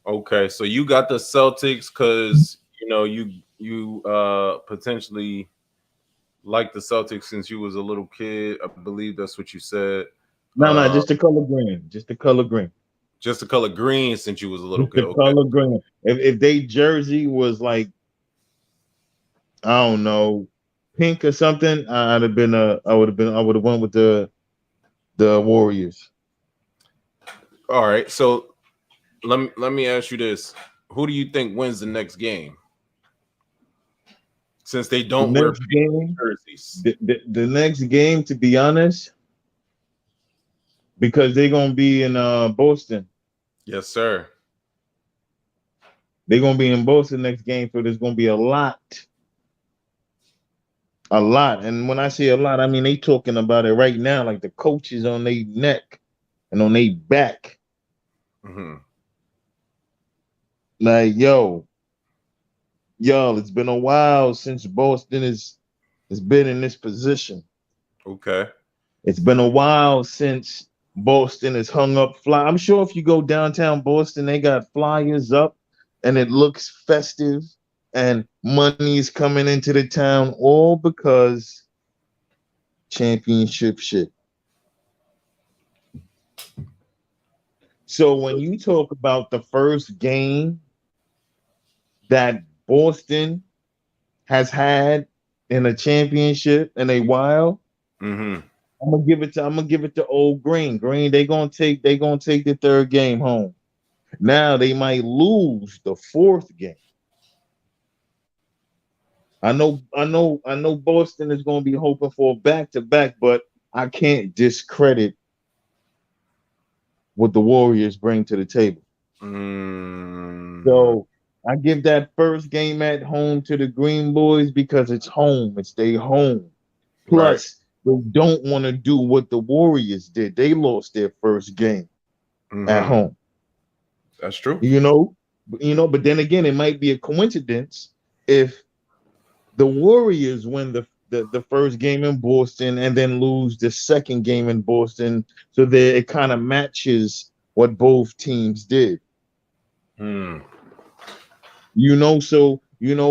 Okay, so you got the Celtics because you potentially like the Celtics since you was a little kid. I believe that's what you said. No, no, Uh, just the color green. Just the color green. just the color green since you was a little Just kid. the Okay, color green. If they jersey was like, I don't know, pink or something, I would have went with the Warriors. all right. So let me ask you this: Who do you think wins the next game? Since they The don't wear next pink game, jerseys. the next game, to be honest, because they're gonna be in Boston. Yes, sir. They're gonna be in Boston next game, so there's gonna be a lot. And when I say a lot, I mean they talking about it right now, like the coaches on their neck and on their back. Hmm. Like, yo, it's been a while since Boston has been in this position. Okay. It's been a while since Boston has hung up fly. I'm sure if you go downtown Boston, they got flyers up and it looks festive and money is coming into the town, all because championship shit. So when you talk about the first game that Boston has had in a championship in a while, Hmm. I'm gonna give it to old Green. Green, they gonna take the third game home. Now they might lose the fourth game. I know Boston is gonna be hoping for a back to back, but I can't discredit what the Warriors bring to the table. Mm, So I give that first game at home to the Green Boys because it's home. It's their home. right. Plus, they don't want to do what the Warriors did. They lost their first game at Hmm. home. That's true. You know, but then again, it might be a coincidence if the Warriors win the first game in Boston and then lose the second game in Boston. So that it kind of matches what both teams did. Hmm. So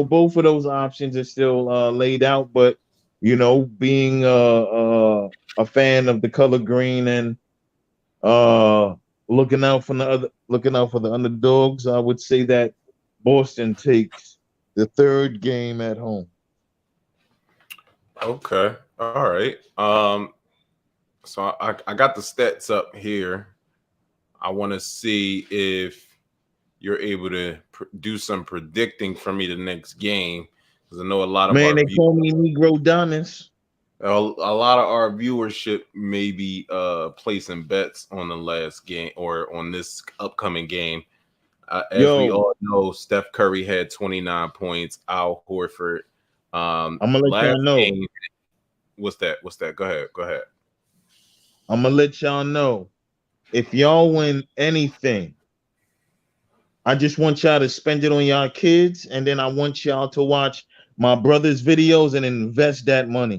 both of those options are still laid out, but being a fan of the color green and uh, looking out for the underdogs, I would say that Boston takes the third game at home. Okay. All right. So I got the stats up here. I want to see if you're able to do some predicting for me the next game because I know a lot of Man, our they call me Negro Donis. a lot of our viewership may be placing bets on the last game or on this upcoming game. As we Yo, all know, Steph Curry had 29 points. Al Horford, I'm gonna let last y'all know. game. What's that? What's that? Go ahead. Go ahead. I'm gonna let y'all know. If y'all win anything, I just want y'all to spend it on y'all kids, and then I want y'all to watch my brother's videos and invest that money.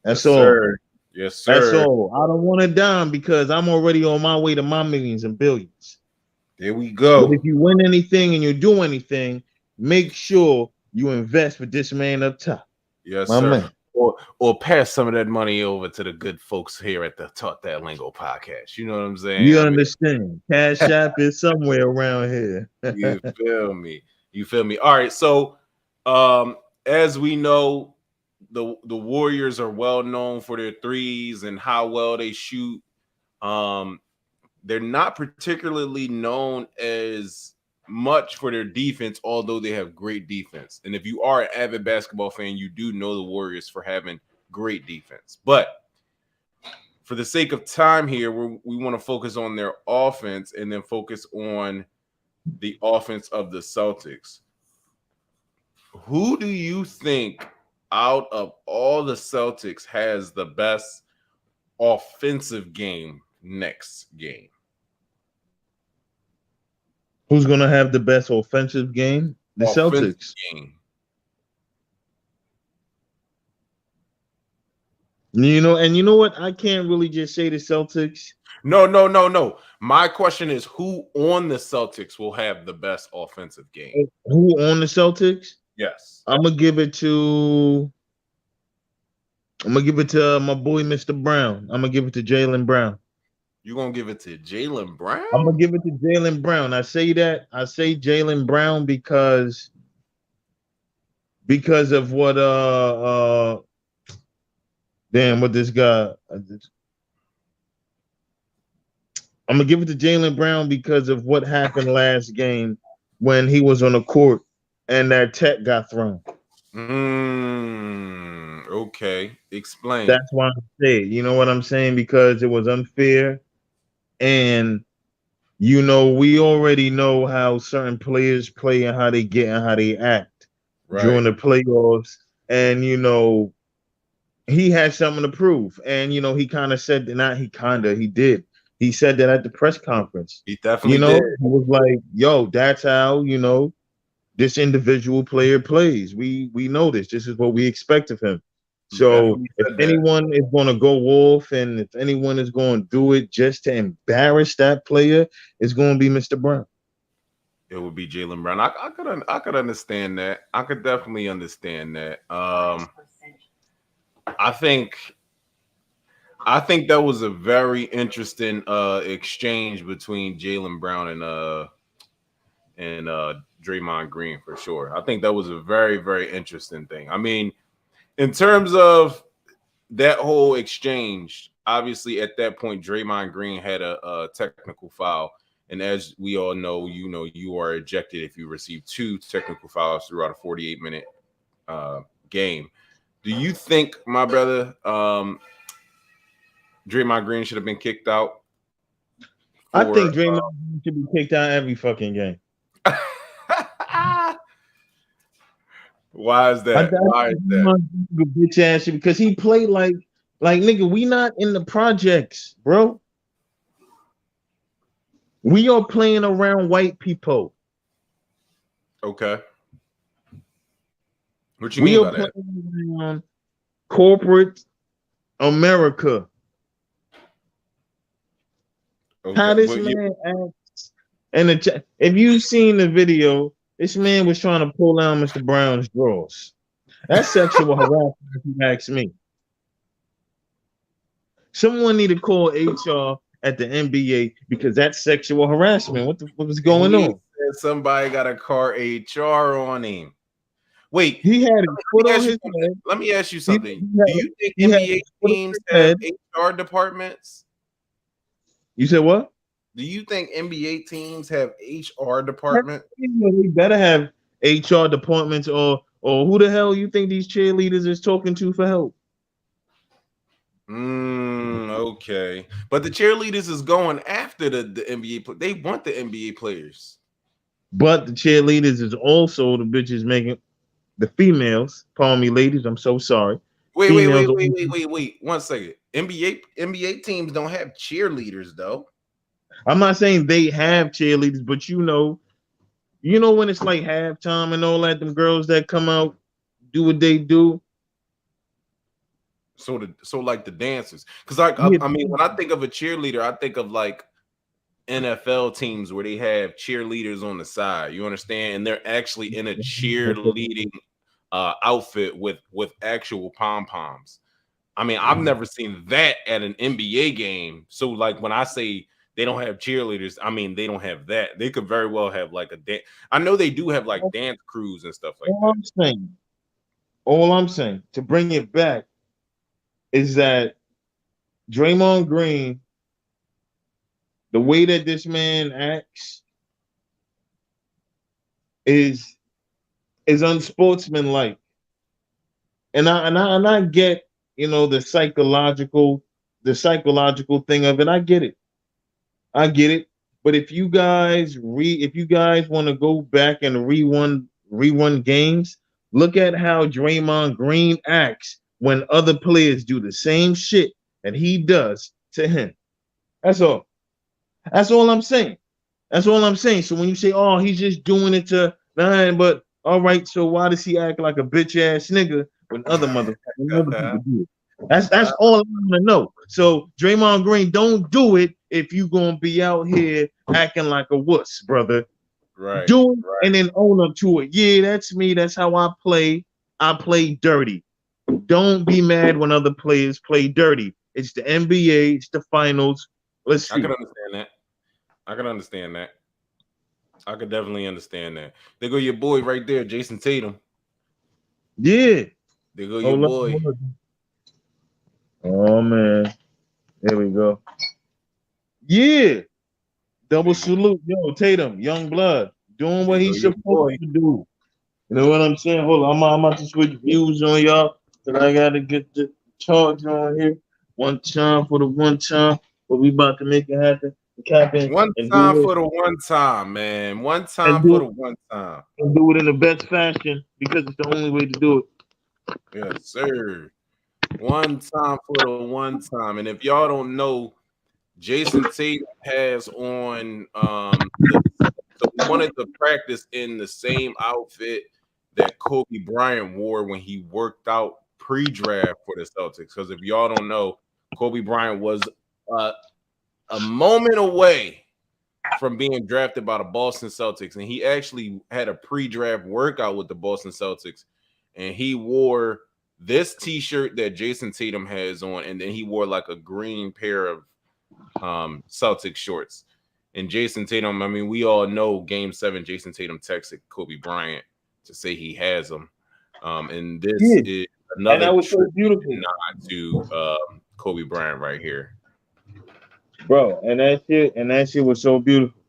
Yes, That's all. sir. Yes, That's sir. all. I don't want to dime because I'm already on my way to my millions and billions. There we But go. if you win anything and you do anything, make sure you invest with this man up top. Yes, My sir. man. Or pass some of that money over to the good folks here at the Talk That Lingo podcast. You know what I'm saying? You I mean, understand. Cash App is somewhere around here. you feel me? You feel me? All right. So, um, as we know, the Warriors are well known for their threes and how well they shoot. Um, they're not particularly known as much for their defense, although they have great defense. And if you are an avid basketball fan, you do know the Warriors for having great defense. But for the sake of time here, we want to focus on their offense and then focus on the offense of the Celtics. Who do you think out of all the Celtics has the best offensive game next game? Who's gonna have the best offensive game? The Offensive Celtics. game. You know, and you know what? I can't really just say the Celtics. No, no, no, no. My question is who on the Celtics will have the best offensive game? Who on the Celtics? Yes. I'm gonna give it to. I'm gonna give it to my boy, Mr. Brown. I'm gonna give it to Jalen Brown. You gonna give it to Jalen Brown? I'm gonna give it to Jalen Brown. I say that. I say Jalen Brown because of what damn what this guy. I'm gonna give it to Jalen Brown because of what happened last game when he was on the court and that tech got thrown. Okay. Explain. That's why I say it. You know what I'm saying? Because it was unfair, and we already know how certain players play and how they get and how they act during Right. the playoffs. And he had something to prove. And he kind of said that, not he kind of, he did. He said that at the press conference. He definitely did. He was like, "Yo, that's how this individual player plays. We know this. This is what we expect of him." He So definitely if said that. anyone is going to go off and if anyone is going to do it just to embarrass that player, it's going to be Mr. Brown. It would be Jalen Brown. I could understand that. I could definitely understand that. I think I think that was a very interesting exchange between Jalen Brown and Draymond Green for sure. I think that was a very, very interesting thing. I mean, in terms of that whole exchange, obviously at that point, Draymond Green had a technical foul. And as we all know, you are ejected if you receive two technical fouls throughout a 48-minute game. Do you think, my brother, Draymond Green should have been kicked out I for think Draymond should be kicked out every fucking game. Why is I that? think Why is that? Draymond a bitch ass shit because he played like nigga. We not in the projects, bro. We are playing around white people. Okay. What you We mean are by that? playing around corporate America. How Okay. this Well, you, man acts in the chat. If you seen the video, this man was trying to pull down Mr. Brown's drawers. That's sexual harassment, if you ask me. Someone need to call HR at the NBA because that's sexual harassment. What was going he on? said somebody got a car HR on him. Wait, He had let a me foot on ask you his something. head. Let me ask you He, something. he Do had, you think he had a NBA foot on teams his have head. HR departments? You said what? Do you think NBA teams have HR department? We better have HR departments or who the hell you think these cheerleaders is talking to for help? Okay. But the cheerleaders is going after the NBA. They want the NBA players. But the cheerleaders is also the bitches making the females. Pardon me, ladies. I'm so sorry. Wait, wait, Females. wait, wait, wait, wait, wait. 1 second. NBA teams don't have cheerleaders though. I'm not saying they have cheerleaders, but when it's like halftime and all that, them girls that come out do what they do. So like the dancers, because like Yeah, I mean, when I think of a cheerleader, I think of like NFL teams where they have cheerleaders on the side. You understand? And they're actually in a cheerleading outfit with actual pom poms. I mean, I've never seen that at an NBA game. So like when I say they don't have cheerleaders, I mean they don't have that. They could very well have like a dance. I know they do have like dance crews and stuff like all that. I'm saying to bring it back is that Draymond Green, the way that this man acts is unsportsmanlike. And I get, the psychological thing of it. I get it. I get it. But if you guys want to go back and rerun games, look at how Draymond Green acts when other players do the same shit that he does to him. That's all. That's all I'm saying. That's all I'm saying. So when you say, "Oh, he's just doing it to nine," but all right, so why does he act like a bitch ass nigga when other people do it? That's all I want to know. So Draymond Green, don't do it if you gonna be out here acting like a wuss, brother. Right, Do it right. and then own up to it. Yeah, that's me. That's how I play. I play dirty. Don't be mad when other players play dirty. It's the NBA. It's the finals. Let's I can see. understand that. I can understand that. I could definitely understand that. There go your boy right there, Jason Tatum. Yeah. There go your Hold boy. on. Oh man. There we go. Yeah. Double There go, salute. Yo, Tatum, young blood. Doing there what go he's your supposed boy. to do. You know what I'm saying? Hold on. I'm about to switch views on y'all. But I gotta get the charge on here. One time for the one time. But we about to make it happen. Happen One and time do it for the one time, man. One and time for do the one time. and do it in the best fashion because it's the only way to do it. Yes, sir. One time for the one time. And if y'all don't know, Jason Tatum has on so he wanted to practice in the same outfit that Kobe Bryant wore when he worked out pre-draft for the Celtics. Because if y'all don't know, Kobe Bryant was uh, a moment away from being drafted by the Boston Celtics, and he actually had a pre-draft workout with the Boston Celtics, and he wore this T-shirt that Jason Tatum has on, and then he wore like a green pair of Celtic shorts. And Jason Tatum, I mean, we all know Game 7, Jason Tatum texted Kobe Bryant to say he has him. And this Yeah. is And another that was so tribute and beautiful. nod to Kobe Bryant right here. Bro, and that shit was so beautiful.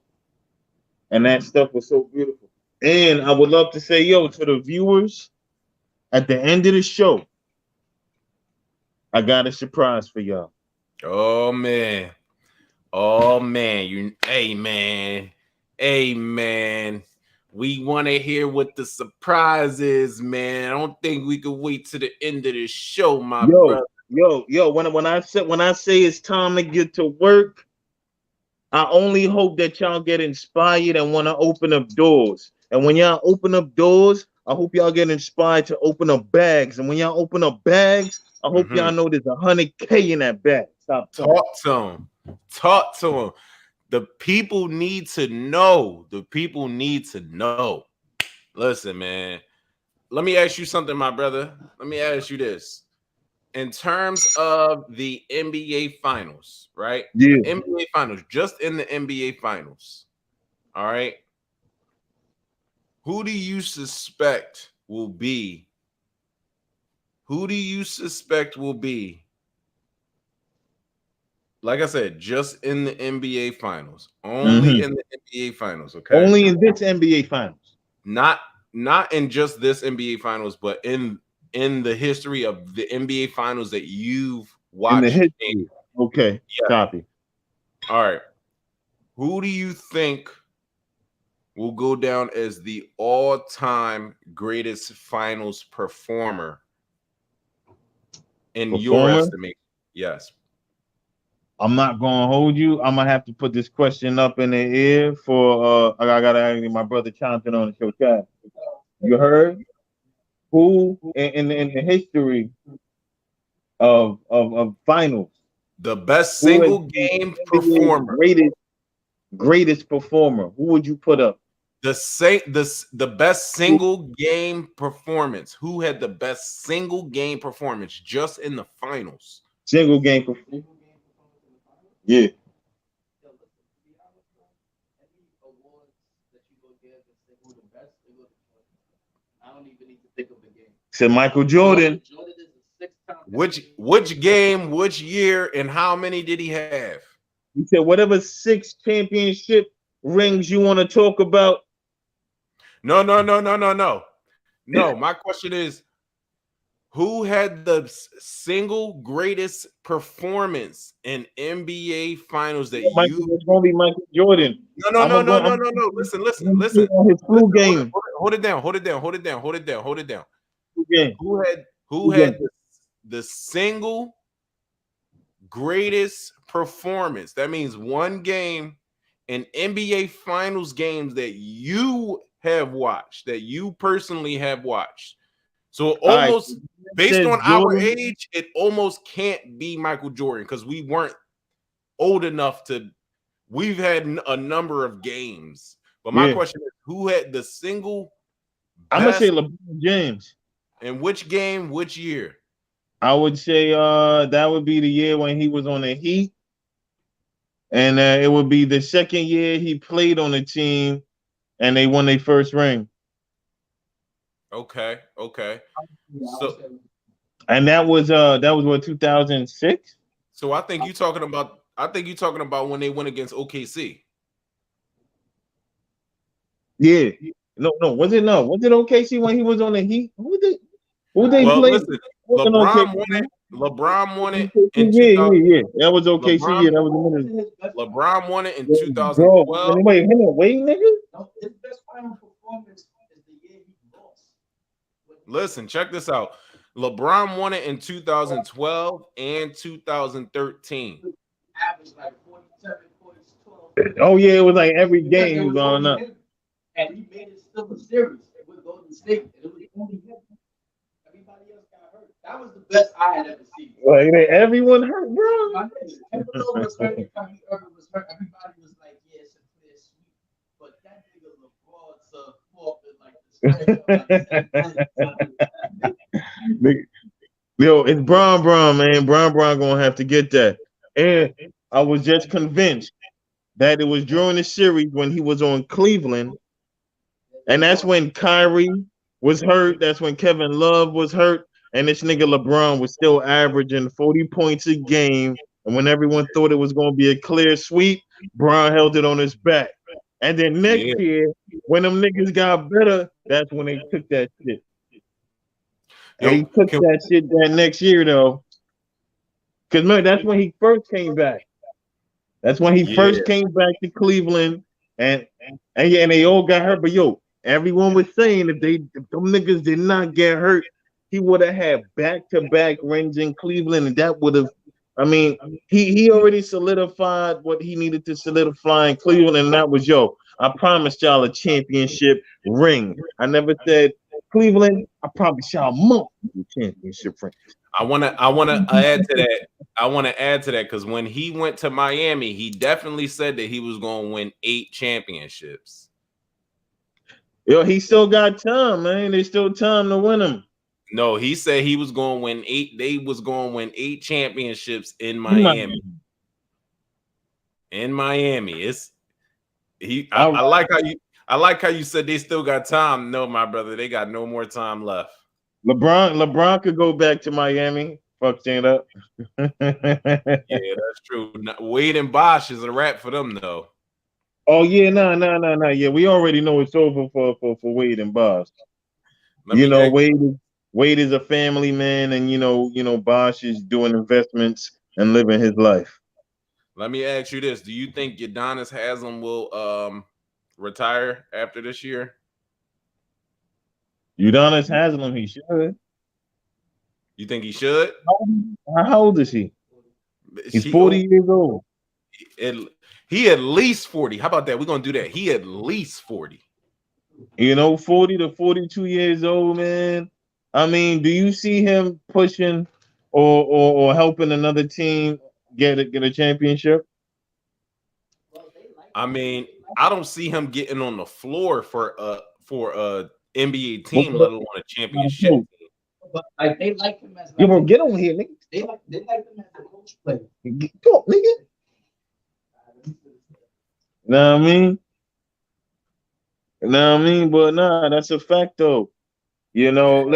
And that stuff was so beautiful. And I would love to say, yo, to the viewers, at the end of the show, I got a surprise for y'all. Oh man. Oh man, hey man. Hey man. We want to hear what the surprise is, man. I don't think we could wait to the end of the show, my Yo, brother. yo. When I say it's time to get to work, I only hope that y'all get inspired and want to open up doors. And when y'all open up doors, I hope y'all get inspired to open up bags. And when y'all open up bags, I hope y'all Mhm. know there's Hunnit K in that bag. Stop playing. Talk to him. Talk to him. The people need to know. The people need to know. Listen, man. Let me ask you something, my brother. Let me ask you this. In terms of the NBA finals, right? Yeah. The NBA finals, just in the NBA finals. All right. Who do you suspect will be? Who do you suspect will be? Like I said, just in the NBA finals. Only Hmm. in the NBA finals, okay? Only in this NBA finals. Not not in just this NBA finals, but in the history of the NBA finals that you've In the watched. history. Okay. Yeah. Copy. All right. Who do you think will go down as the all-time greatest finals performer in your Performer. estimation? Yes. I'm not gonna hold you. I'm gonna have to put this question up in the air for I gotta ask my brother chomping on the show chat. You heard? Who in the history of finals? The best Who has single been game NBA's performer. greatest performer? Who would you put up? The best Who- single game performance. Who had the best single game performance just in the finals? Single game performer. Yeah. Said Michael Jordan. Which game, which year, and how many did he have? He said whatever 6 championship rings you want to talk about. No, no, no, no, no, no. No, my question is who had the single greatest performance in NBA finals that Michael, you it's gonna be Michael Jordan. No, no, I'm no, gonna no, go. no, no, no. Listen, listen, I'm gonna listen. on his flu Listen, game. hold it down, hold it down, hold it down, hold it down, hold it down. Flu game. Who Flu game. had the single greatest performance? That means one game in NBA finals games that you have watched, that you personally have watched. So All right, almost based says on our Jordan. age, it almost can't be Michael Jordan because we weren't old enough to. We've had a number of games, but my Yeah, question is, who had the single I'm gonna say best LeBron James. in which game, which year? I would say that would be the year when he was on the Heat, and it would be the second year he played on the team, and they won their first ring. Okay, okay. So, And that was what 2006. so I think you talking about. I think you talking about when they went against OKC. Yeah, no, was it no? Was it OKC when he was on the Heat? Who they Well, played? listen, It wasn't OKC. LeBron won it. LeBron won it in Yeah, 2000. that was OKC. LeBron Yeah, that was the minute. LeBron won it in Bro, 2012. wait, him and Wade, nigga. Listen, check this out. LeBron won it in 2012 and 2013. Oh yeah, it was like every game he was on up. Like everyone hurt, bro. Yo, it's Bron, man. Bron gonna have to get that. And I was just convinced that it was during the series when he was on Cleveland, and that's when Kyrie was hurt. That's when Kevin Love was hurt, and this nigga LeBron was still averaging 40 points a game. And when everyone thought it was gonna be a clear sweep, Bron held it on his back. And then next Yeah. year, when them niggas got better, that's when they took that shit. And he Yo, took can that shit that next year though. Because remember, that's when he first came back. That's when he yeah, first came back to Cleveland, and yeah, and they all got hurt. But yo, everyone was saying if them niggas did not get hurt, he would have had back-to-back rings in Cleveland, and that would have. I mean, he already solidified what he needed to solidify in Cleveland, and that was yo. I promised y'all a championship ring. I never said Cleveland. I promised y'all multiple championship rings. I wanna add to that. I want to add to that because when he went to Miami, he definitely said that he was going to win 8 championships. Yo, he still got time, man. There's still time to win them. No, he said he was going to win 8. They was going to win 8 championships in He might. Miami. In Miami, it's he. I, I like how you said they still got time. No, my brother, they got no more time left. LeBron could go back to Miami. Fuck stand up. Yeah, that's true. Wade and Bosch is a wrap for them, though. Oh yeah, no. Yeah, we already know it's over for Wade and Bosh. Let You me know, ask, Wade is a family man, and Bosh is doing investments and living his life. let me ask you this: do you think Udonis Haslam will retire after this year? Udonis Haslam, he should. You think he should? How old is he? He's He 40 old. years old. He at least 40. How about that? We're gonna do that. He at least 40. 40 to 42 years old, man. I mean, do you see him pushing or helping another team get a championship? I mean, I don't see him getting on the floor for a NBA team, let alone a championship team. Yo, bro, get over here, nigga. Go, nigga. Know what I mean? Know what I mean? But nah, that's a fact though. You know,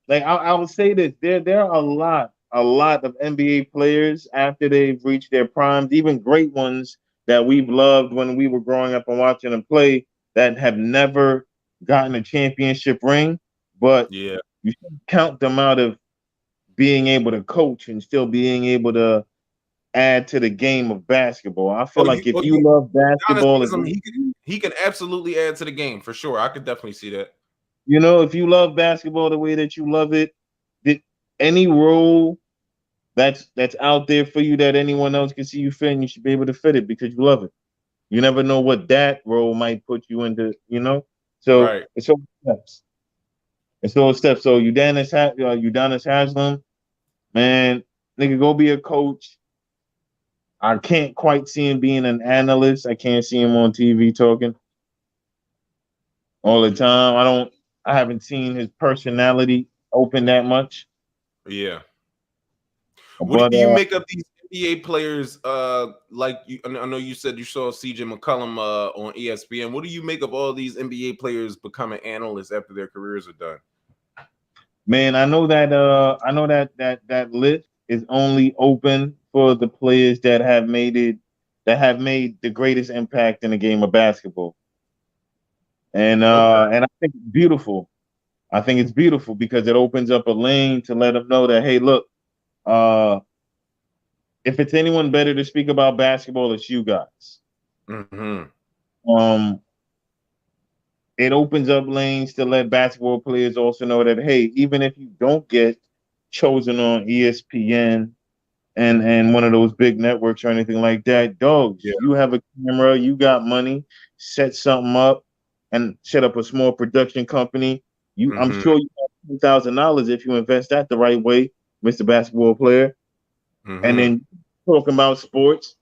I would say this. There are a lot of NBA players after they've reached their primes, even great ones that we've loved when we were growing up and watching them play that have never gotten a championship ring. But Yeah. you should count them out of being able to coach and still being able to add to the game of basketball. I feel like if you love basketball, He can absolutely add to the game for sure. I could definitely see that. if you love basketball the way that you love it, that any role that's out there for you that anyone else can see you fit, and you should be able to fit it because you love it. You never know what that role might put you into, So Right. it's all steps. And so Steph, so Udonis Haslam, man, nigga, go be a coach. I can't quite see him being an analyst. I can't see him on TV talking all the time. I haven't seen his personality open that much. Yeah. What But do you make of these NBA players? Like you, I know you said you saw CJ McCollum on ESPN. What do you make of all these NBA players becoming analysts after their careers are done? man, I know that list is only open for the players that have made the greatest impact in the game of basketball. Okay. And I think it's beautiful. I think it's beautiful because it opens up a lane to let them know that, hey, look, uh, if it's anyone better to speak about basketball, it's you guys. Mm-hmm. Um, it opens up lanes to let basketball players also know that, hey, even if you don't get chosen on ESPN and one of those big networks or anything like that, dogs, Yeah. you have a camera, you got money, set something up and set up a small production company. I'm Mm-hmm. sure you have $10,000 if you invest that the right way, Mr. Basketball player. And Mm-hmm. then talking about sports,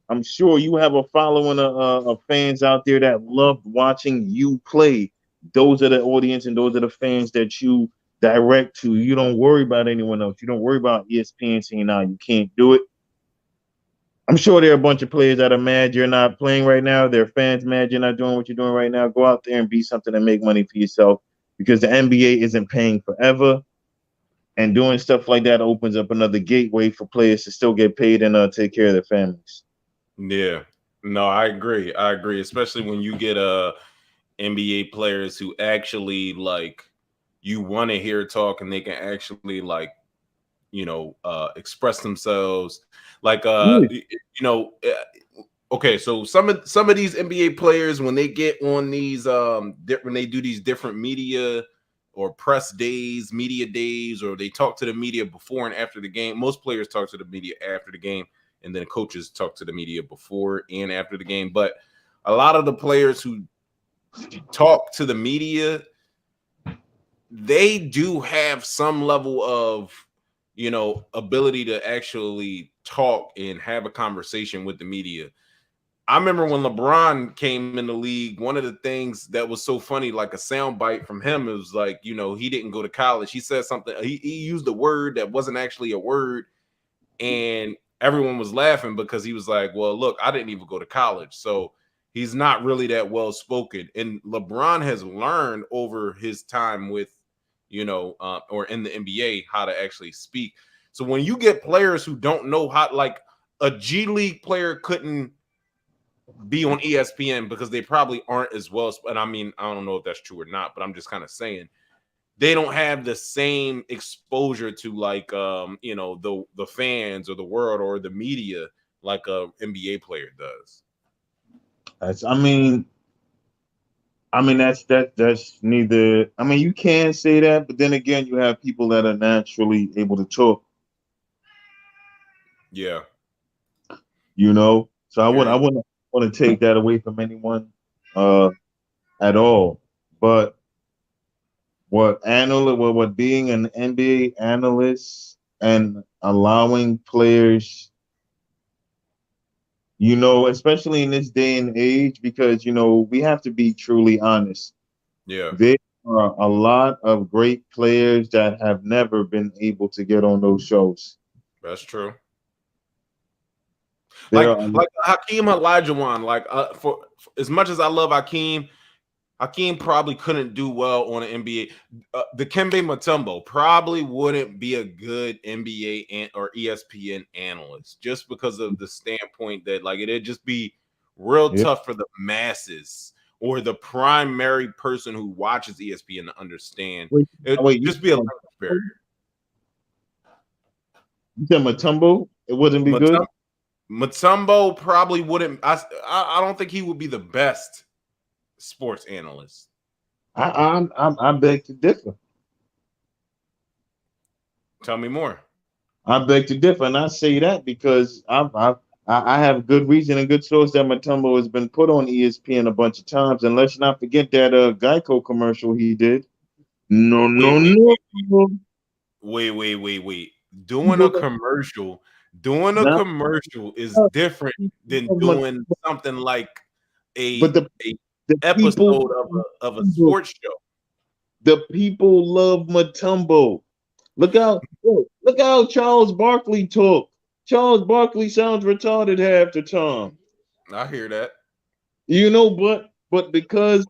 I'm sure you have a following of fans out there that loved watching you play. Those are the audience and those are the fans that you direct to. You don't worry about anyone else. You don't worry about ESPN saying, "Nah, you can't do it." I'm sure there are a bunch of players that are mad you're not playing right now. They're fans mad you're not doing what you're doing right now. Go out there and be something and make money for yourself because the NBA isn't paying forever. And doing stuff like that opens up another gateway for players to still get paid and take care of their families. Yeah. No, I agree. I agree. Especially when you get NBA players who actually like you want to hear talk and they can actually like express themselves like Yeah. okay, so some of these NBA players when they get on these when they do these different media or press days, media days, or they talk to the media before and after the game. Most players talk to the media after the game, and then coaches talk to the media before and after the game. But a lot of the players who talk to the media, they do have some level of ability to actually talk and have a conversation with the media. I remember when LeBron came in the league, one of the things that was so funny, like a sound bite from him, it was like, he didn't go to college. He said something, he used a word that wasn't actually a word, and everyone was laughing because he was like, well, look, I didn't even go to college, so he's not really that well spoken. And LeBron has learned over his time with or in the NBA how to actually speak. So when you get players who don't know how, like a G League player couldn't be on ESPN because they probably aren't as well, and I mean, I don't know if that's true or not, but I'm just kind of saying they don't have the same exposure to like the fans or the world or the media like a NBA player does. That's, that's neither. I mean, you can say that, but then again, you have people that are naturally able to talk. Yeah, So I very. wouldn't want to take that away from anyone uh, at all. But what being an NBA analyst and allowing players, especially in this day and age, because we have to be truly honest. Yeah, There are a lot of great players that have never been able to get on those shows. that's true. There Like are, like Hakeem Olajuwon. Like for as much as I love Hakeem, Hakeem probably couldn't do well on an NBA. The Kembe Mutombo probably wouldn't be a good NBA or ESPN analyst just because of the standpoint that like it'd just be real yeah. tough for the masses or the primary person who watches ESPN to understand. Wait, It'd wait, just be a language barrier. you said Matumbo? It wouldn't be good. Mutombo probably wouldn't. I don't think he would be the best sports analyst. I beg to differ. Tell me more. I beg to differ, and I say that because I have good reason and good source that Matumbo has been put on ESPN a bunch of times, and let's not forget that Geico commercial he did. No, Wait, no, wait, no. wait, wait. Doing a People love, commercial, doing a now, commercial is different people than love doing something like but a the people episode of a sports show. the people love Matumbo. Look how Charles Barkley talk. Charles Barkley sounds retarded half the time. I hear that. But because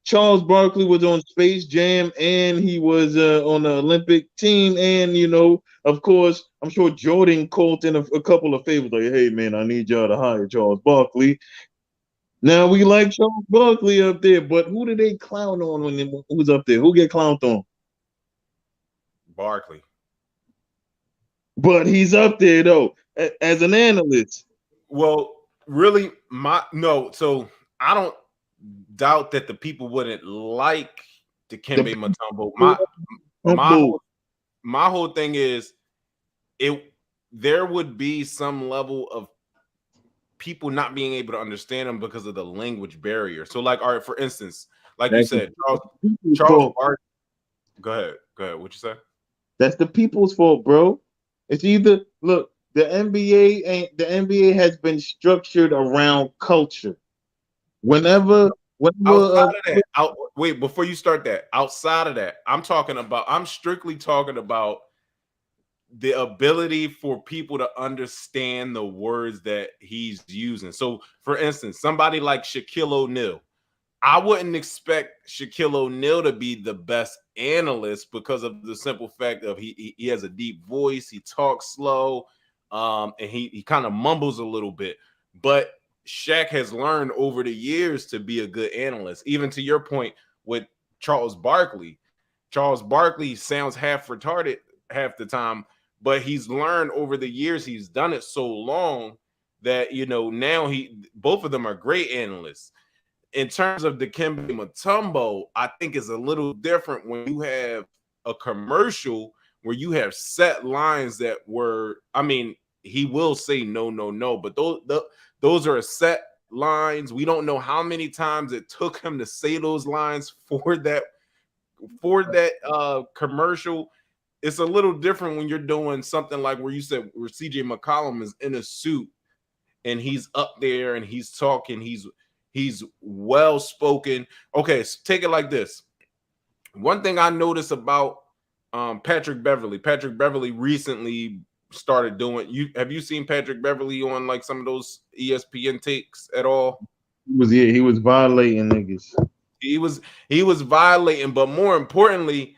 Charles Barkley was on Space Jam and he was on the Olympic team, and of course, I'm sure Jordan called in a couple of favors like, "Hey man, I need y'all to hire Charles Barkley." Now we like Charles Barkley up there, but who did they clown on when who was up there? Who get clowned on? Barkley. But he's up there though as an analyst. Well, really, my no. So I don't doubt that the people wouldn't like The Dikembe Mutombo. people My humble. my whole thing is it. There would be some level of people not being able to understand him because of the language barrier. So, like, all right, for instance, like you That's the said, people's Charles fault. Barkley. Go ahead. What you say? That's the people's fault, bro. It's either look, the NBA has been structured around culture. Whenever Outside of that, wait, before you start that, outside of that, I'm strictly talking about the ability for people to understand the words that he's using. So, for instance, somebody like Shaquille O'Neal, I wouldn't expect Shaquille O'Neal to be the best analyst because of the simple fact of he has a deep voice, he talks slow, and he kind of mumbles a little bit. But Shaq has learned over the years to be a good analyst. Even to your point with Charles Barkley, Charles Barkley sounds half retarded half the time, but he's learned over the years. He's done it so long that now both of them are great analysts. In terms of Dikembe Mutombo, I think is a little different when you have a commercial where you have set lines that were, I mean, he will say no, no, no, but those are set lines. We don't know how many times it took him to say those lines for that commercial. It's a little different when you're doing something like where you said where CJ McCollum is in a suit and he's up there and he's talking, he's well spoken. Okay, so take it like this. One thing I noticed about Patrick Beverly recently started doing. Have you seen Patrick Beverly on like some of those ESPN takes at all? he was violating niggas. He was he was violating, but more importantly,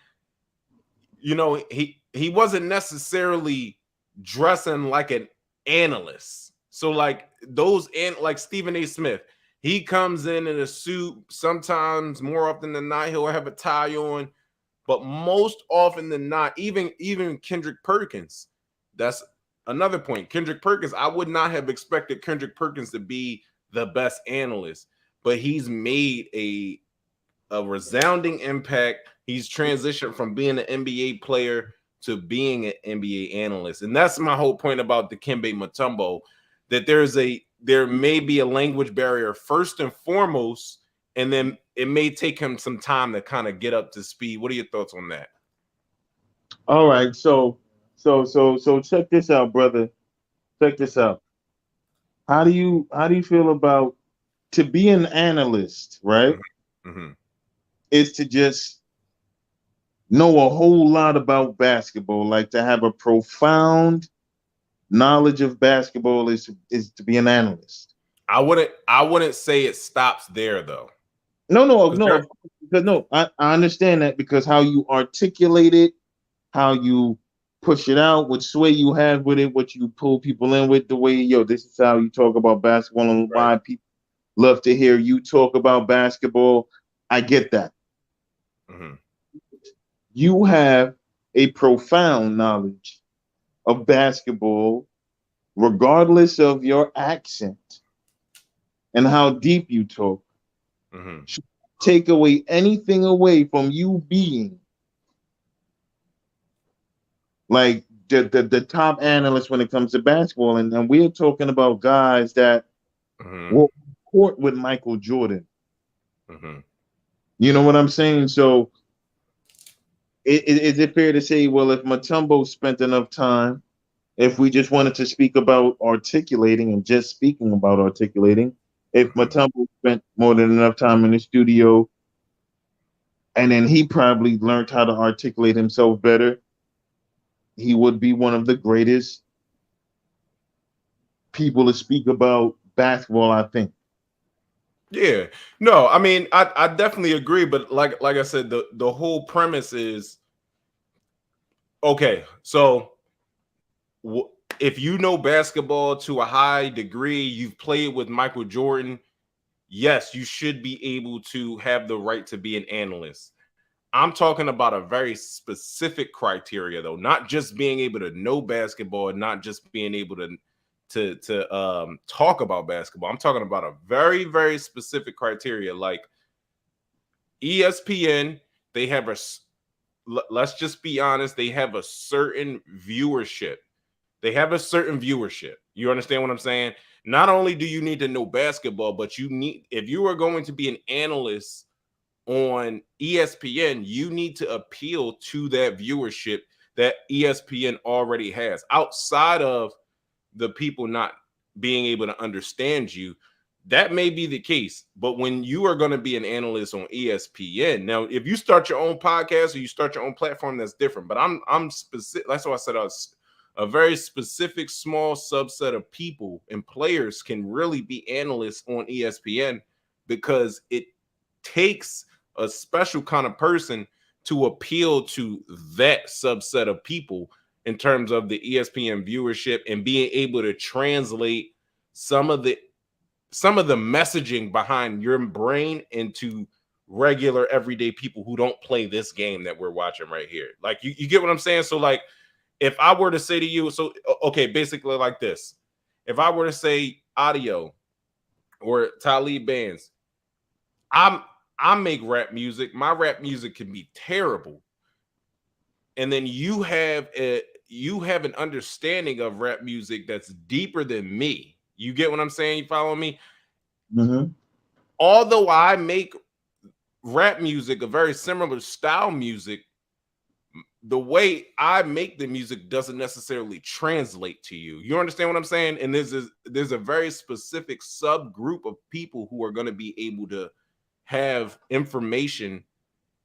he wasn't necessarily dressing like an analyst. So like those and like Stephen A. Smith, he comes in a suit. Sometimes, more often than not, he'll have a tie on. But most often than not, even Kendrick Perkins, that's another point. Kendrick Perkins, I would not have expected Kendrick Perkins to be the best analyst, but he's made a resounding impact. He's transitioned from being an NBA player to being an NBA analyst. And that's my whole point about Dikembe Mutombo, that there may be a language barrier first and foremost, and then it may take him some time to kind of get up to speed. What are your thoughts on that? All right, so check this out, brother. Check this out. How do you feel about to be an analyst, right? Mm-hmm. Is to just know a whole lot about basketball, like to have a profound knowledge of basketball is to be an analyst. I wouldn't say it stops there though. No, no, 'Cause no, because no, I understand that because how you articulate it, how you push it out, what sway you have with it, what you pull people in with, the way, this is how you talk about basketball and right. why people love to hear you talk about basketball. I get that. Mm-hmm. You have a profound knowledge of basketball, regardless of your accent and how deep you talk. Mm-hmm. Should take away anything away from you being like the top analyst when it comes to basketball. And we're talking about guys that Mm-hmm. were on court with Michael Jordan. Mm-hmm. You know what I'm saying? So Is it fair to say, well, if Matumbo spent enough time, if we just wanted to speak about articulating and just speaking about articulating, if Mhm. Matumbo spent more than enough time in the studio, and then he probably learned how to articulate himself better, he would be one of the greatest people to speak about basketball, I think. Yeah, no, I mean, I definitely agree, but like I said, the whole premise is okay. So if you know basketball to a high degree, you've played with Michael Jordan, yes, you should be able to have the right to be an analyst. I'm talking about a very specific criteria, though, not just being able to know basketball and not just being able to talk about basketball. I'm talking about a very, very specific criteria. Like ESPN, they have let's just be honest, they have a certain viewership. They have a certain viewership. You understand what I'm saying? Not only do you need to know basketball, but you need, if you are going to be an analyst on ESPN, you need to appeal to that viewership that ESPN already has. Outside of the people not being able to understand you, that may be the case. But when you are going to be an analyst on ESPN, now if you start your own podcast or you start your own platform, that's different. But I'm specific. That's why I said a very specific small subset of people and players can really be analysts on ESPN because it takes a special kind of person to appeal to that subset of people in terms of the ESPN viewership and being able to translate some of the messaging behind your brain into regular everyday people who don't play this game that we're watching right here. Like you get what I'm saying? So like if I were to say to you, so okay, basically like this. If I were to say audio or Talib bands, I'm I make rap music. My rap music can be terrible. And then you have an understanding of rap music that's deeper than me. You get what I'm saying? You follow me? Mm-hmm. Although I make rap music, a very similar style music, the way I make the music doesn't necessarily translate to you. You understand what I'm saying? And there's a very specific subgroup of people who are going to be able to have information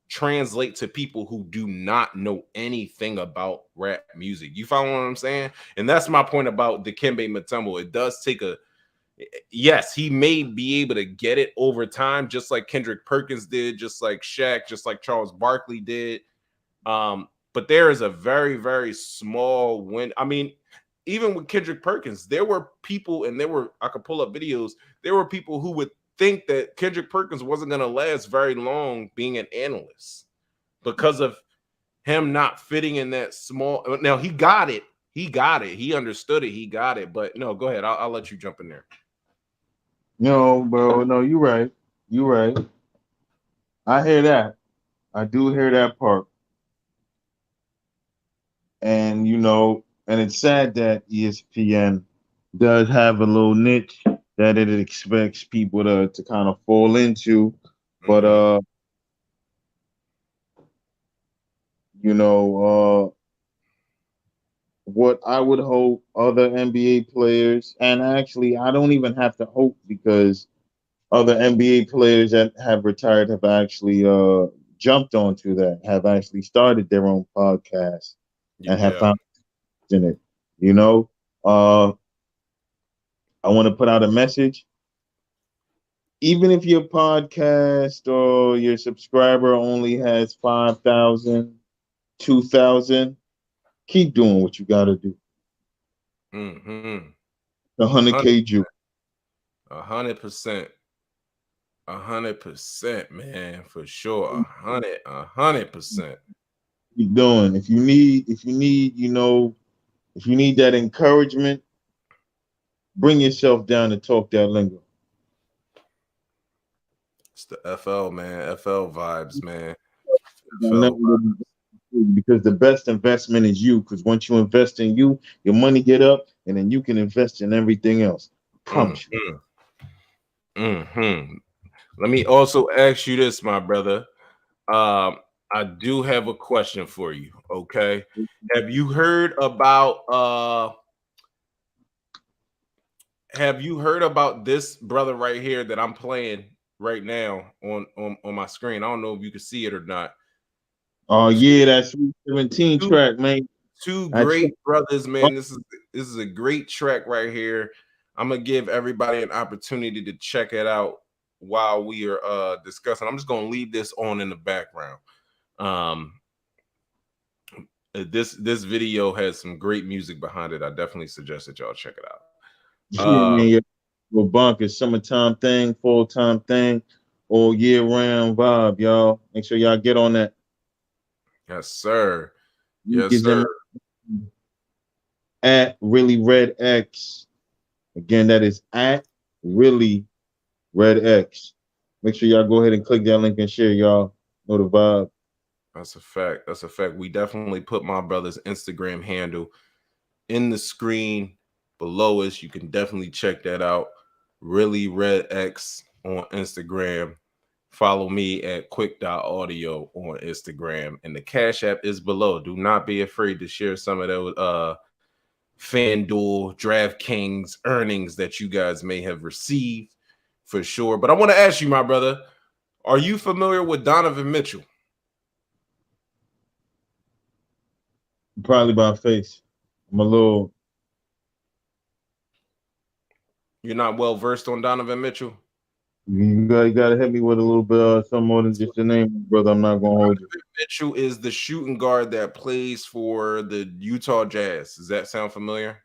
translate to people who do not know anything about rap music. You follow what I'm saying? And that's my point about Dikembe Mutombo. It does take a, yes, he may be able to get it over time, just like Kendrick Perkins did, just like Shaq, just like Charles Barkley did. But there is a very, very small win. I mean, even with Kendrick Perkins, there were people, and there were, I could pull up videos, there were people who would think that Kendrick Perkins wasn't going to last very long being an analyst because of him not fitting in that small. Now he got it. He got it. He understood it. He got it. But no, go ahead. I'll let you jump in there. No, bro, no, you're right. You're right. I hear that. I do hear that part. And and it's sad that ESPN does have a little niche that it expects people to kind of fall into. But Mm-hmm. you know, what I would hope other NBA players, and actually I don't even have to hope because other NBA players that have retired have actually jumped onto that, have actually started their own podcast and have Yeah. found in it. You know, uh, I want to put out a message. Even if your podcast or your subscriber only has 5,000, 2,000, keep doing what you got to do. Mm-hmm. The A Hunnit hundred, K Jew. 100%. 100%, man, for sure. 100%. Keep doing. If you need that encouragement, bring yourself down and talk that lingo. It's the FL, man. FL vibes, man. Got FL nothing to vibes. do with you, because the best investment is you. Because once you invest in you, your money get up, and then you can invest in everything else. I promise you. Mm-hmm. Mm-hmm. Let me also ask you this, my brother. Um, I do have a question for you. Okay. Have you heard about this brother right here that I'm playing right now on my screen? I don't know if you can see it or not. Oh Two, yeah, that Sweet 17 two, track, man. two I checked. great brothers, man. This is a great track right here. I'm gonna give everybody an opportunity to check it out while we are discussing. I'm just gonna leave this on in the background. Um, this video has some great music behind it. I definitely suggest that y'all check it out. Yeah, man, yeah. Well, bonkers, summertime thing, full time thing, all year round vibe, y'all. Make sure y'all get on that. Yes, sir. Link Yes, is in sir. at really red X. Again, that is at really red X. Make sure y'all go ahead and click that link and share, y'all. Know the vibe. That's a fact. That's a fact. We definitely put my brother's Instagram handle in the screen below us. You can definitely check that out. Really Red X on Instagram. Follow me at quick.audio on Instagram. And the Cash App is below. Do not be afraid to share some of those FanDuel, DraftKings earnings that you guys may have received for sure. But I want to ask you, my brother, are you familiar with Donovan Mitchell? Probably by face. I'm a little. You're not well versed on Donovan Mitchell? You gotta hit me with a little bit something more than just the name, brother. I'm not gonna hold you. Mitchell is the shooting guard that plays for the Utah Jazz. Does that sound familiar?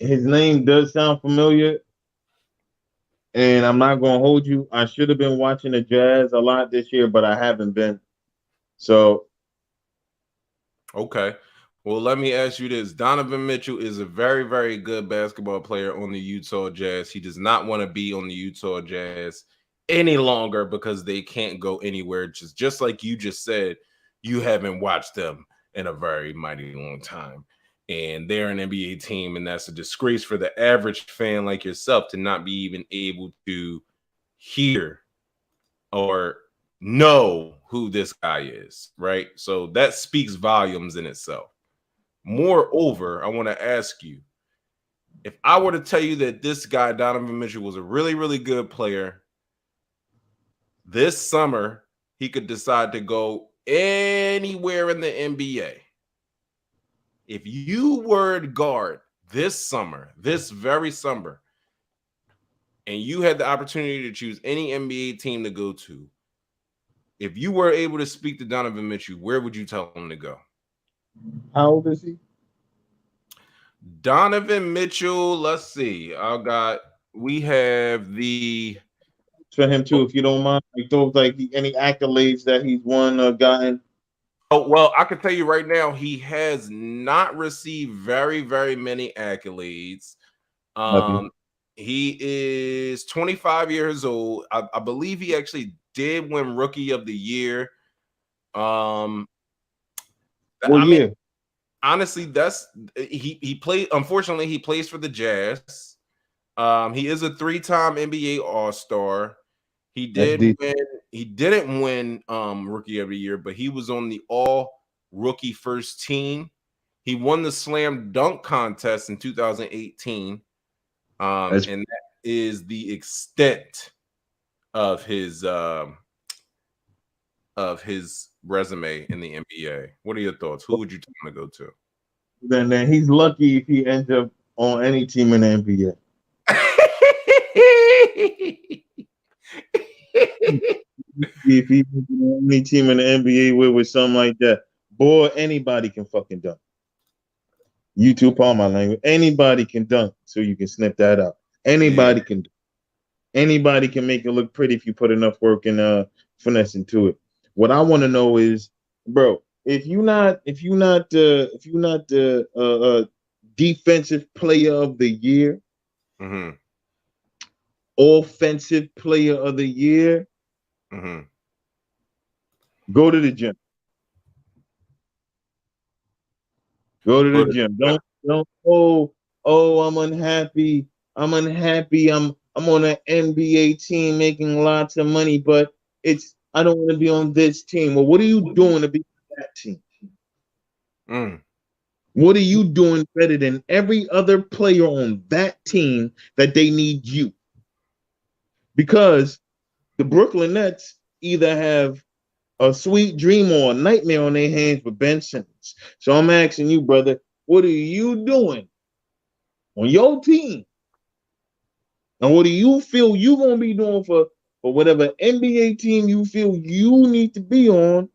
His name does sound familiar, and I'm not gonna hold you. I should have been watching the Jazz a lot this year, but I haven't been. So Okay. Well, let me ask you this. Donovan Mitchell is a very, very good basketball player on the Utah Jazz. He does not want to be on the Utah Jazz any longer because they can't go anywhere. Just like you just said, you haven't watched them in a very mighty long time. And they're an NBA team, and that's a disgrace for the average fan like yourself to not be even able to hear or know who this guy is, right? So that speaks volumes in itself. Moreover, I want to ask you, if I were to tell you that this guy, Donovan Mitchell, was a really, really good player, this summer he could decide to go anywhere in the NBA. If you were to guard this summer, this very summer, and you had the opportunity to choose any NBA team to go to, if you were able to speak to Donovan Mitchell, where would you tell him to go? how old is he? Donovan Mitchell, let's see. We have the For him too, if you don't mind, like those like any accolades that he's won or gotten. oh well, I can tell you right now, he has not received very, very many accolades. Nothing. Um, he is 25 years old. I believe he actually did win Rookie of the Year. Um, Well, I mean, yeah, honestly, that's he played. Unfortunately, he plays for the Jazz. He is a three-time NBA All-Star. He that's did decent. win. He didn't win Rookie of the Year, but he was on the All Rookie First Team. He won the Slam Dunk contest in 2018, That's and that is the extent of his resume in the NBA. What are your thoughts? Who would you tell him to go to? then he's lucky if he ends up on any team in the NBA. If he ends up on any team in the NBA with something like that, boy, anybody can fucking dunk. You too, Paul, my language. Anybody can dunk, so you can snip that out. Yeah. Anybody can. Anybody can make it look pretty if you put enough work and finesse into it. What I want to know is, bro, if you're not the defensive player of the year, Mm-hmm. offensive player of the year, Mm-hmm. go to the gym. Go to the Go to gym. Don't oh I'm unhappy. I'm unhappy. I'm on an NBA team making lots of money, but it's I don't want to be on this team. Well, what are you doing to be on that team? Mm. What are you doing better than every other player on that team that they need you? Because the Brooklyn Nets either have a sweet dream or a nightmare on their hands with Ben Simmons. So I'm asking you, brother, what are you doing on your team? And what do you feel you're gonna be doing for whatever NBA team you feel you need to be on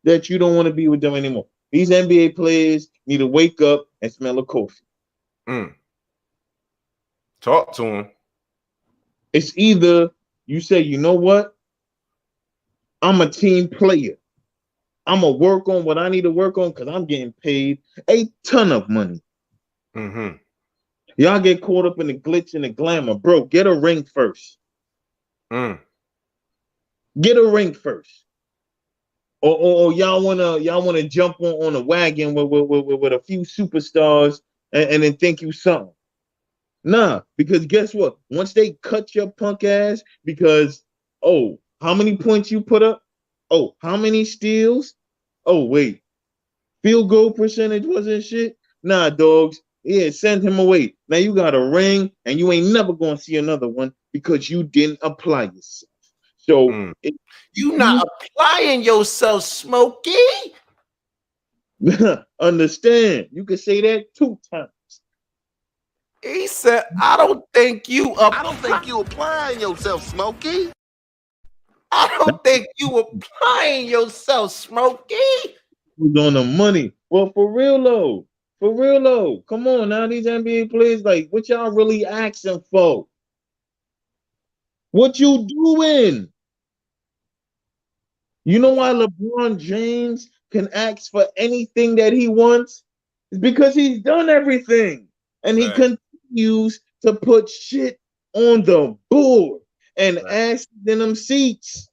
that you don't want to be with them anymore? These NBA players need to wake up and smell a coffee. Mm. Talk to him. It's either you say, you know what, I'm a team player. I'm gonna work on what I need to work on because I'm getting paid a ton of money. Mm-hmm. Y'all get caught up in the glitch and the glamour, bro. Get a ring first. Mm. Get a ring first. Or y'all wanna jump on a wagon with a few superstars and then think you something. Nah, because guess what? Once they cut your punk ass, because oh, how many points you put up? Oh, how many steals? Oh, wait, field goal percentage wasn't shit. Nah, dogs. Yeah, send him away. Now you got a ring, and you ain't never gonna see another one because you didn't apply yourself. So Mm. You not applying yourself, Smokey. understand, you can say that 2 times. He said, I don't think you applying yourself, Smokey. I don't think you applying yourself, Smokey. Who's on the money? Well, for real though. Come on now, these NBA players, like, what y'all really asking for? What you doing? You know why LeBron James can ask for anything that he wants? It's because he's done everything. And he Fact. continues to put shit on the board and Fact. ask in them seats.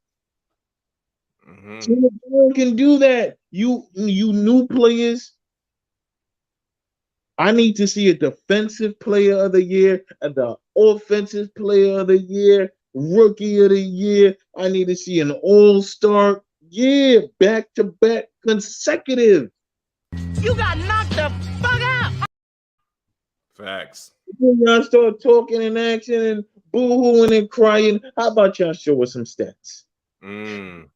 Mm-hmm. So LeBron can do that. You new players, I need to see a defensive player of the year and the offensive player of the year, rookie of the year. I need to see an all-star. Yeah, back to back consecutive. You got knocked the fuck out. Facts. When y'all start talking and acting and boo-hooing and crying, how about y'all show us some stats? Mm.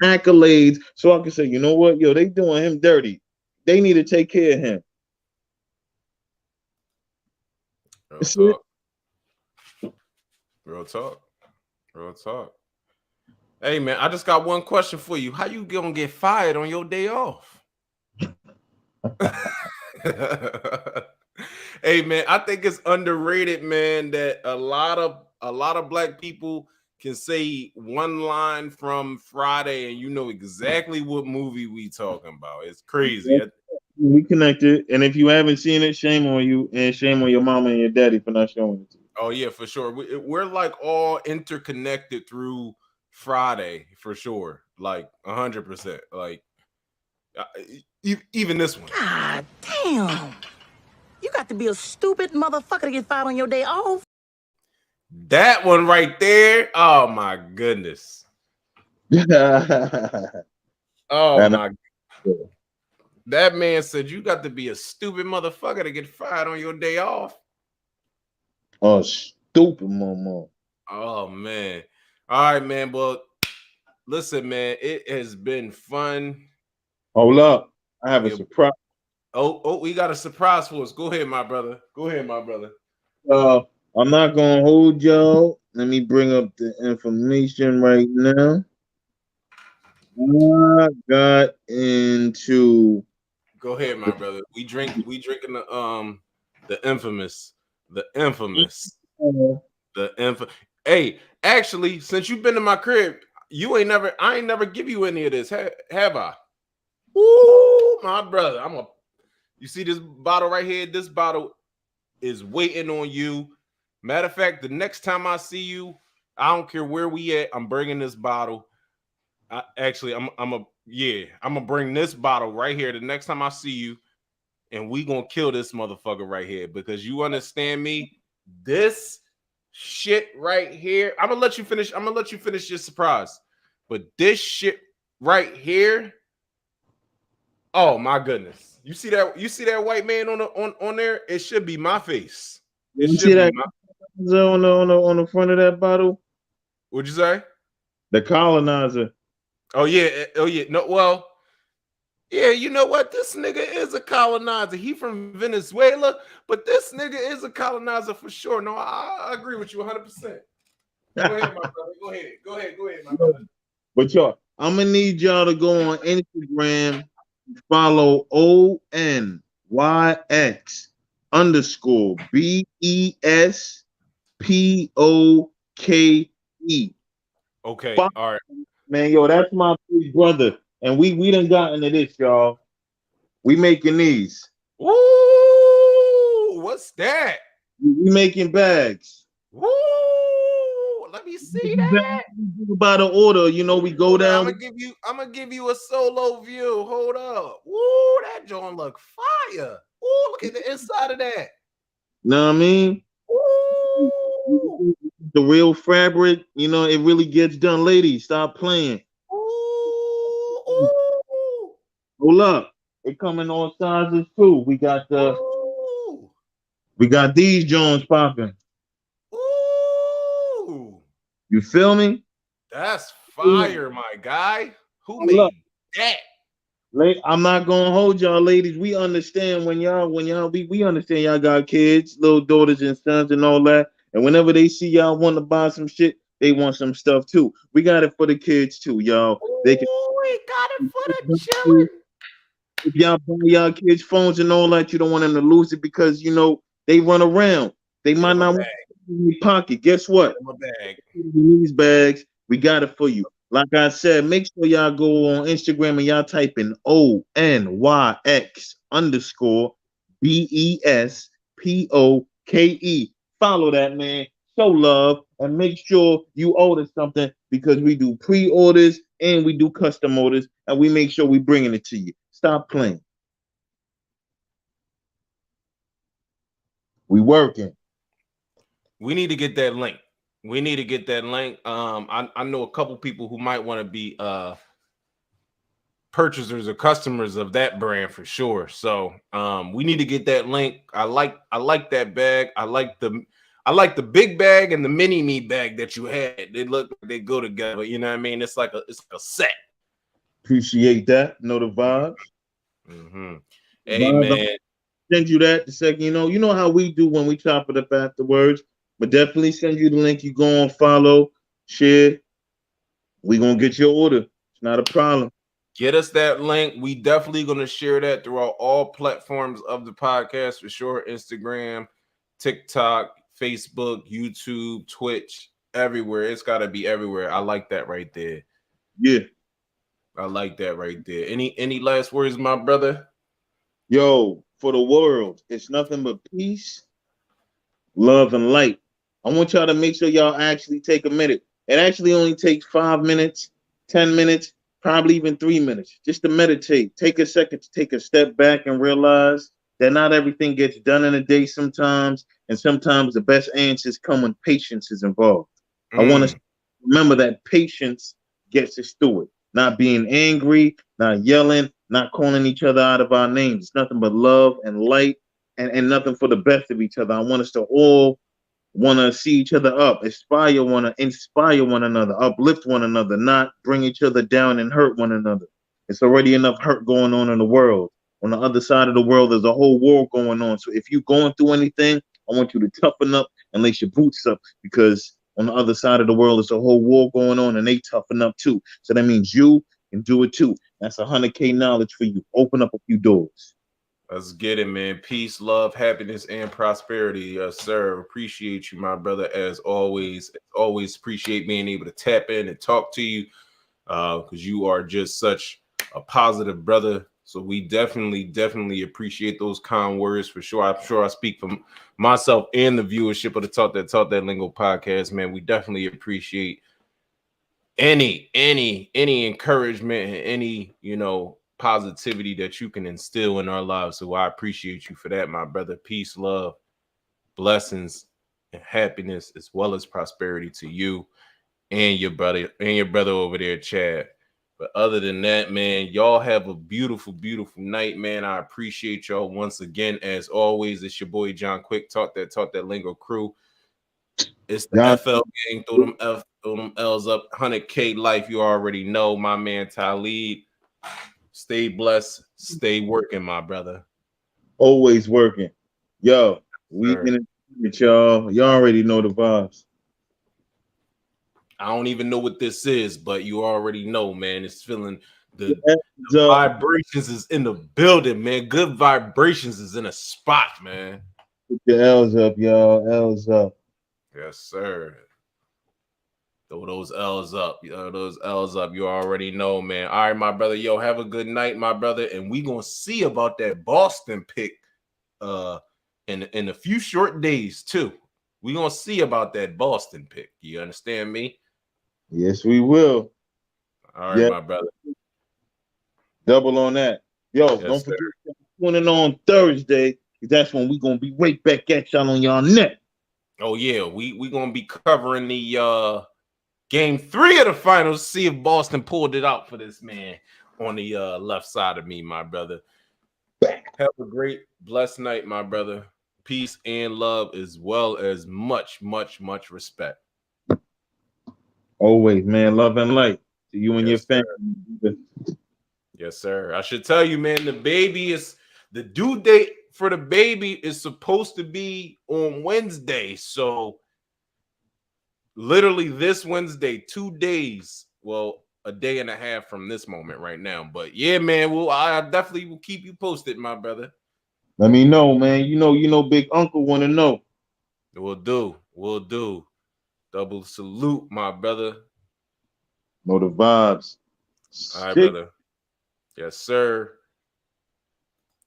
Accolades, so I can say, you know what, yo, they doing him dirty. They need to take care of him. Real That's it. talk. Real talk. Real talk. Hey man, I just got one question for you. How you gonna get fired on your day off? Hey man, I think it's underrated, man, that a lot of black people can say one line from Friday and you know exactly what movie we talking about. It's crazy. We connected, and if you haven't seen it, shame on you, and shame on your mama and your daddy for not showing it to you. Oh yeah, for sure. We're like all interconnected through Friday for sure. Like 100%. Like even this one. God damn. You got to be a stupid motherfucker to get fired on your day off. That one right there. Oh my goodness. Oh And my. That man said you got to be a stupid motherfucker to get fired on your day off. oh, stupid mama. Oh man. All right, man. Well, listen, man. It has been fun. Hold up, I have a Yeah. surprise. Oh, we got a surprise for us. Go ahead, my brother. Go ahead, my brother. I'm not gonna hold y'all. Let me bring up the information right now. I got into Go ahead, my brother. We drinking the infamous, the infamous, the infamous. Hey, actually, since you've been to my crib, I ain't never give you any of this, have I? Ooh, my brother. You see this bottle right here? This bottle is waiting on you. Matter of fact, the next time I see you, I don't care where we at, I'm bringing this bottle. I'm gonna bring this bottle right here the next time I see you, and we gonna kill this motherfucker right here because you understand me. This shit right here. I'm gonna let you finish. I'm gonna let you finish your surprise. But this shit right here, oh my goodness. You see that? You see that white man on there? It should be my face. It You see should be that my. on the front of that bottle? What'd you say? The colonizer. Oh yeah. Oh yeah. No. Well. Yeah. You know what? This nigga is a colonizer. He from Venezuela, but this nigga is a colonizer for sure. No, I agree with you 100%. Go ahead, my brother. Go ahead. Go ahead. Go ahead, my brother. But y'all, I'm gonna need y'all to go on Instagram, follow ONYX_BESPOKE. Okay. Follow, All right. man, yo, that's my big brother, and we done got into this, y'all. We making these. Woo! What's that? We making bags. Woo! Let me see that. By the order, you know, we go Hold on, down. I'm gonna give you a solo view. Hold up. Woo, that joint look fire. Woo, look at the inside of that. Know what I mean? Woo! The real fabric, you know, it really gets done. Ladies, stop playing. Ooh, ooh, Hold up. It come in all sizes too. ooh, We got these Jones popping. ooh. You feel me? That's fire, my guy. Who Hold up. made that? I'm not gonna hold y'all, ladies. We understand when y'all we understand y'all got kids, little daughters and sons and all that. And whenever they see y'all want to buy some shit, they want some stuff too. We got it for the kids too, y'all. They can Ooh, we got it for the children. if y'all buy y'all kids phones and all that, you don't want them to lose it because you know they run around. They Get might them a not bag. want it in their pocket. Guess what? Get them a bag. These bags, we got it for you. Like I said, make sure y'all go on Instagram and y'all type in ONYX_BESPOKE. Follow that, man. Show love and make sure you order something because we do pre-orders and we do custom orders and we make sure we bringing it to you. Stop playing. We working. We need to get that link. We need to get that link. I know a couple people who might want to be purchasers or customers of that brand for sure. So we need to get that link. I like that bag. I like the big bag and the mini me bag that you had. They look like they go together. You know what I mean? It's like a set. Appreciate that. Know the vibes. Mm-hmm. Hey Vibes. man. Send you that the second you know how we do when we chop it up afterwards. But definitely send you the link. You go on, follow, share. We gonna get your order. It's not a problem. Get us that link. We definitely gonna share that throughout all platforms of the podcast for sure. Instagram, TikTok, Facebook, YouTube, Twitch, everywhere. It's gotta be everywhere. I like that right there. Yeah. I like that right there. Any last words, my brother? Yo, for the world, it's nothing but peace, love, and light. I want y'all to make sure y'all actually take a minute. It actually only takes 5 minutes, 10 minutes, probably even 3 minutes, just to meditate. Take a second to take a step back and realize that not everything gets done in a day sometimes, and sometimes the best answers come when patience is involved. I want us to remember that patience gets us through it. Not being angry, not yelling, not calling each other out of our names. It's nothing but love and light and nothing for the best of each other. I want us to all want to see each other up, want to inspire one another, uplift one another, not bring each other down and hurt one another. It's already enough hurt going on in the world. On the other side of the world, there's a whole war going on. So if you're going through anything, I want you to toughen up and lace your boots up because on the other side of the world, there's a whole war going on and they toughen up too. So that means you can do it too. That's 100K knowledge for you. Open up a few doors. Let's get it, man. Peace, love, happiness, and prosperity. Yes, sir. Appreciate you, my brother, as always. Always appreciate being able to tap in and talk to you because you are just such a positive brother. So we definitely appreciate those kind words for sure. I'm sure I speak for myself and the viewership of the Talk That Lingo podcast, man. We definitely appreciate any encouragement and any, positivity that you can instill in our lives. So I appreciate you for that, my brother. Peace, love, blessings, and happiness, as well as prosperity to you. and your brother over there, Chad. But other than that, man, y'all have a beautiful, beautiful night, man. I appreciate y'all once again. As always, it's your boy John Quick, taught that lingo crew. It's the Y'all, FL gang. Throw them L's up. Hunnit K life. You already know, my man Talib. Stay blessed. Stay working, my brother. always working. Yo, we Sure. in it, y'all. Y'all already know the vibes. I don't even know what this is, but you already know, man. It's feeling the Hands up. vibrations is in the building, man. Good vibrations is in a spot, man. Put your L's up, y'all. L's up. Yes, sir. Throw those L's up. Those L's up. You already know, man. All right, my brother. Yo, have a good night, my brother. And we gonna see about that Boston pick in a few short days, too. We gonna see about that Boston pick. You understand me? Yes, we will. All right, Yeah, my brother. double on that. Yo, Yes, don't sir. forget tuning on Thursday. That's when we gonna be right back at y'all on y'all net. Oh yeah, we gonna be covering the game 3 of the finals. See if Boston pulled it out for this man on the left side of me, my brother. Have a great, blessed night, my brother. Peace and love, as well as much, much, much respect. Always, man. Love and light to you and your Yes, sir. family. Yes, sir. I should tell you, man, the due date for the baby is supposed to be on Wednesday. So literally this Wednesday, 2 days. Well, a day and a half from this moment right now. But yeah, man, I definitely will keep you posted, my brother. Let me know, man. You know, Big Uncle want to know. We'll do. We'll do. Double salute, my brother. Know the vibes. All right, Stick brother. Yes, sir.